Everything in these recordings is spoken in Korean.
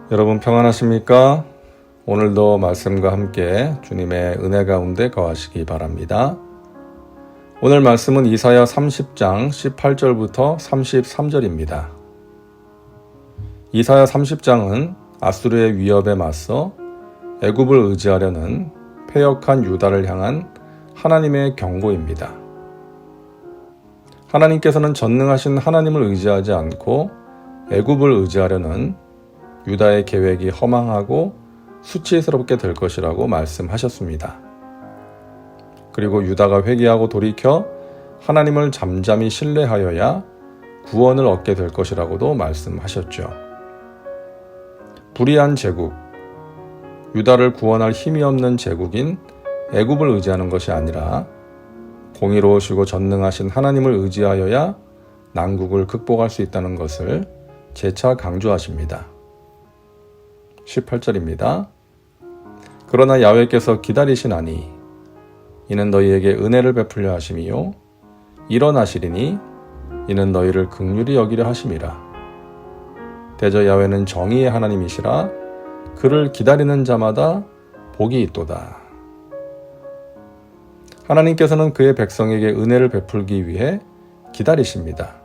여러분 평안하십니까? 오늘도 말씀과 함께 주님의 은혜 가운데 거하시기 바랍니다. 오늘 말씀은 이사야 30장 18절부터 33절입니다. 이사야 30장은 아수르의 위협에 맞서 애굽을 의지하려는 패역한 유다를 향한 하나님의 경고입니다. 하나님께서는 전능하신 하나님을 의지하지 않고 애굽을 의지하려는 유다의 계획이 허망하고 수치스럽게 될 것이라고 말씀하셨습니다. 그리고 유다가 회개하고 돌이켜 하나님을 잠잠히 신뢰하여야 구원을 얻게 될 것이라고도 말씀하셨죠. 불의한 제국, 유다를 구원할 힘이 없는 제국인 애굽을 의지하는 것이 아니라 공의로우시고 전능하신 하나님을 의지하여야 난국을 극복할 수 있다는 것을 재차 강조하십니다. 18절입니다. 그러나 야훼께서 기다리시나니 이는 너희에게 은혜를 베풀려 하심이요 일어나시리니 이는 너희를 긍휼히 여기려 하심이라. 대저 야훼는 정의의 하나님이시라. 그를 기다리는 자마다 복이 있도다. 하나님께서는 그의 백성에게 은혜를 베풀기 위해 기다리십니다.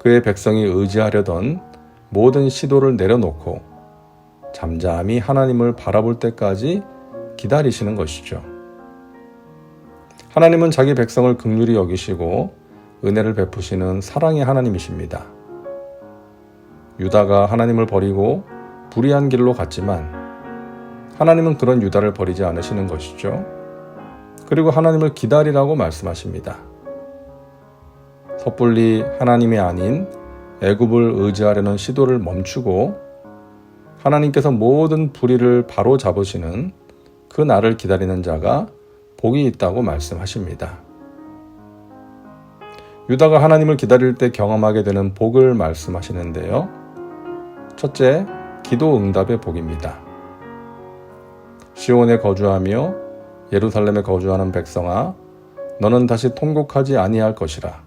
그의 백성이 의지하려던 모든 시도를 내려놓고 잠잠히 하나님을 바라볼 때까지 기다리시는 것이죠. 하나님은 자기 백성을 긍휼히 여기시고 은혜를 베푸시는 사랑의 하나님이십니다. 유다가 하나님을 버리고 불의한 길로 갔지만 하나님은 그런 유다를 버리지 않으시는 것이죠. 그리고 하나님을 기다리라고 말씀하십니다. 섣불리 하나님이 아닌 애굽을 의지하려는 시도를 멈추고 하나님께서 모든 불의를 바로 잡으시는 그 날을 기다리는 자가 복이 있다고 말씀하십니다. 유다가 하나님을 기다릴 때 경험하게 되는 복을 말씀하시는데요. 첫째, 기도 응답의 복입니다. 시온에 거주하며 예루살렘에 거주하는 백성아, 너는 다시 통곡하지 아니할 것이라.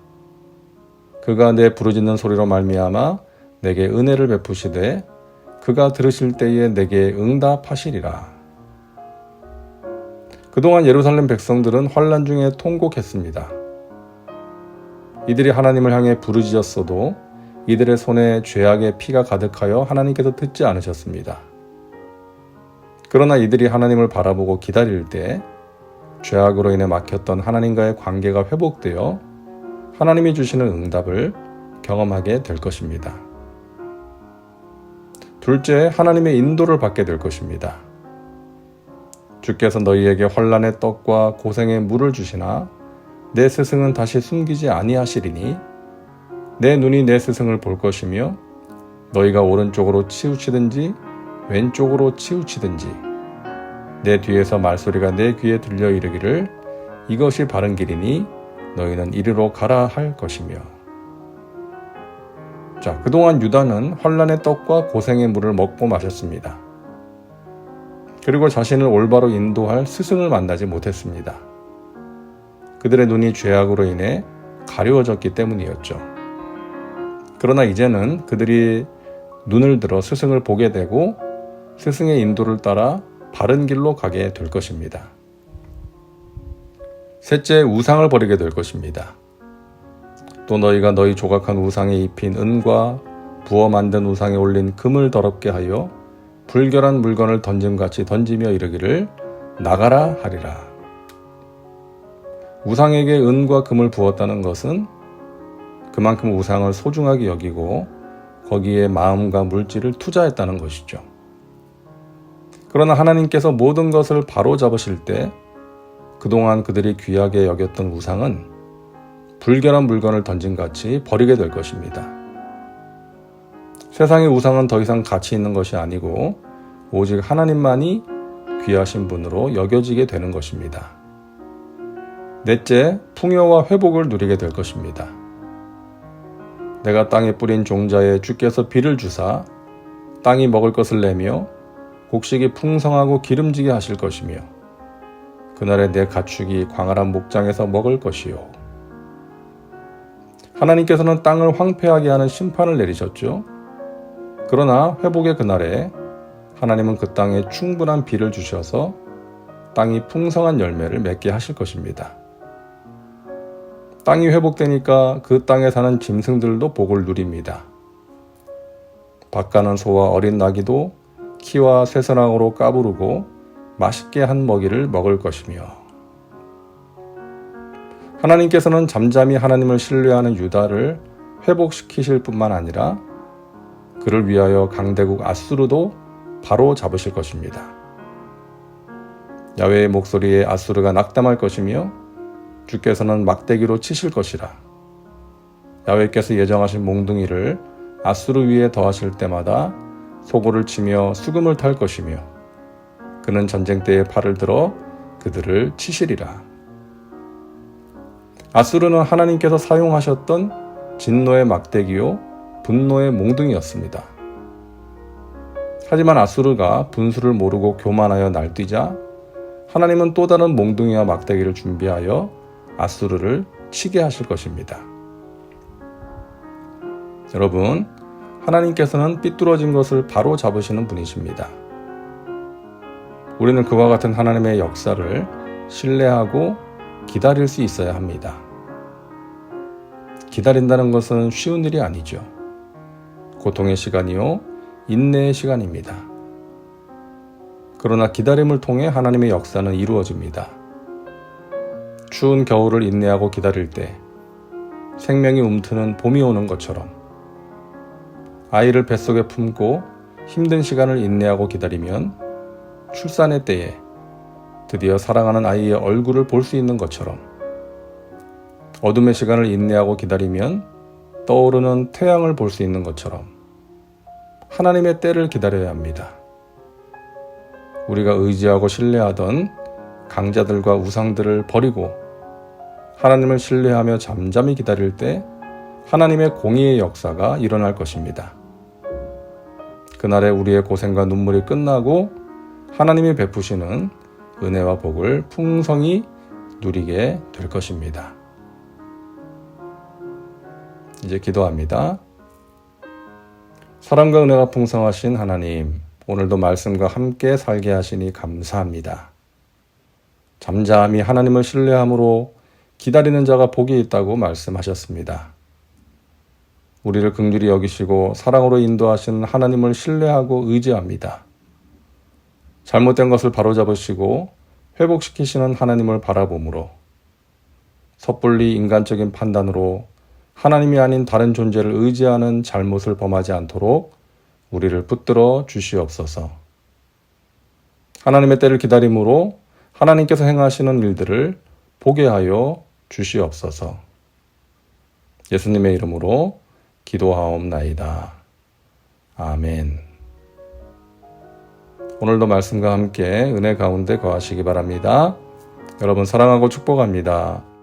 그가 내 부르짖는 소리로 말미암아 내게 은혜를 베푸시되 그가 들으실 때에 내게 응답하시리라. 그동안 예루살렘 백성들은 환난 중에 통곡했습니다. 이들이 하나님을 향해 부르짖었어도 이들의 손에 죄악의 피가 가득하여 하나님께서 듣지 않으셨습니다. 그러나 이들이 하나님을 바라보고 기다릴 때 죄악으로 인해 막혔던 하나님과의 관계가 회복되어 하나님이 주시는 응답을 경험하게 될 것입니다. 둘째, 하나님의 인도를 받게 될 것입니다. 주께서 너희에게 환난의 떡과 고생의 물을 주시나 내 스승은 다시 숨기지 아니하시리니 내 눈이 내 스승을 볼 것이며 너희가 오른쪽으로 치우치든지 왼쪽으로 치우치든지 내 뒤에서 말소리가 내 귀에 들려 이르기를 이것이 바른 길이니 너희는 이리로 가라 할 것이며. 자, 그동안 유다는 환난의 떡과 고생의 물을 먹고 마셨습니다. 그리고 자신을 올바로 인도할 스승을 만나지 못했습니다. 그들의 눈이 죄악으로 인해 가려워졌기 때문이었죠. 그러나 이제는 그들이 눈을 들어 스승을 보게 되고 스승의 인도를 따라 바른 길로 가게 될 것입니다. 셋째, 우상을 버리게 될 것입니다. 또 너희가 너희 조각한 우상에 입힌 은과 부어 만든 우상에 올린 금을 더럽게 하여 불결한 물건을 던짐같이 던지며 이르기를 나가라 하리라. 우상에게 은과 금을 부었다는 것은 그만큼 우상을 소중하게 여기고 거기에 마음과 물질을 투자했다는 것이죠. 그러나 하나님께서 모든 것을 바로잡으실 때 그동안 그들이 귀하게 여겼던 우상은 불결한 물건을 던짐같이 버리게 될 것입니다. 세상의 우상은 더 이상 가치 있는 것이 아니고 오직 하나님만이 귀하신 분으로 여겨지게 되는 것입니다. 넷째, 풍요와 회복을 누리게 될 것입니다. 내가 땅에 뿌린 종자에 주께서 비를 주사 땅이 먹을 것을 내며 곡식이 풍성하고 기름지게 하실 것이며 그날에 내 가축이 광활한 목장에서 먹을 것이요. 하나님께서는 땅을 황폐하게 하는 심판을 내리셨죠. 그러나 회복의 그날에 하나님은 그 땅에 충분한 비를 주셔서 땅이 풍성한 열매를 맺게 하실 것입니다. 땅이 회복되니까 그 땅에 사는 짐승들도 복을 누립니다. 밭가는 소와 어린 나귀도 키와 쇠선왕으로 까부르고 맛있게 한 먹이를 먹을 것이며 하나님께서는 잠잠히 하나님을 신뢰하는 유다를 회복시키실 뿐만 아니라 그를 위하여 강대국 아수르도 바로 잡으실 것입니다. 야훼의 목소리에 아수르가 낙담할 것이며 주께서는 막대기로 치실 것이라. 야훼께서 예정하신 몽둥이를 아수르 위에 더하실 때마다 소고를 치며 수금을 탈 것이며 그는 전쟁 때에 팔을 들어 그들을 치시리라. 아수르는 하나님께서 사용하셨던 진노의 막대기요 분노의 몽둥이였습니다. 하지만 아수르가 분수를 모르고 교만하여 날뛰자 하나님은 또 다른 몽둥이와 막대기를 준비하여 아수르를 치게 하실 것입니다. 여러분, 하나님께서는 삐뚤어진 것을 바로 잡으시는 분이십니다. 우리는 그와 같은 하나님의 역사를 신뢰하고 기다릴 수 있어야 합니다. 기다린다는 것은 쉬운 일이 아니죠. 고통의 시간이요, 인내의 시간입니다. 그러나 기다림을 통해 하나님의 역사는 이루어집니다. 추운 겨울을 인내하고 기다릴 때 생명이 움트는 봄이 오는 것처럼 아이를 뱃속에 품고 힘든 시간을 인내하고 기다리면 출산의 때에 드디어 사랑하는 아이의 얼굴을 볼 수 있는 것처럼 어둠의 시간을 인내하고 기다리면 떠오르는 태양을 볼 수 있는 것처럼 하나님의 때를 기다려야 합니다. 우리가 의지하고 신뢰하던 강자들과 우상들을 버리고 하나님을 신뢰하며 잠잠히 기다릴 때 하나님의 공의의 역사가 일어날 것입니다. 그날에 우리의 고생과 눈물이 끝나고 하나님이 베푸시는 은혜와 복을 풍성히 누리게 될 것입니다. 이제 기도합니다. 사랑과 은혜가 풍성하신 하나님, 오늘도 말씀과 함께 살게 하시니 감사합니다. 잠잠히 하나님을 신뢰함으로 기다리는 자가 복이 있다고 말씀하셨습니다. 우리를 긍휼히 여기시고 사랑으로 인도하신 하나님을 신뢰하고 의지합니다. 잘못된 것을 바로잡으시고 회복시키시는 하나님을 바라보므로 섣불리 인간적인 판단으로 하나님이 아닌 다른 존재를 의지하는 잘못을 범하지 않도록 우리를 붙들어 주시옵소서. 하나님의 때를 기다림으로 하나님께서 행하시는 일들을 보게 하여 주시옵소서. 예수님의 이름으로 기도하옵나이다. 아멘. 오늘도 말씀과 함께 은혜 가운데 거하시기 바랍니다. 여러분 사랑하고 축복합니다.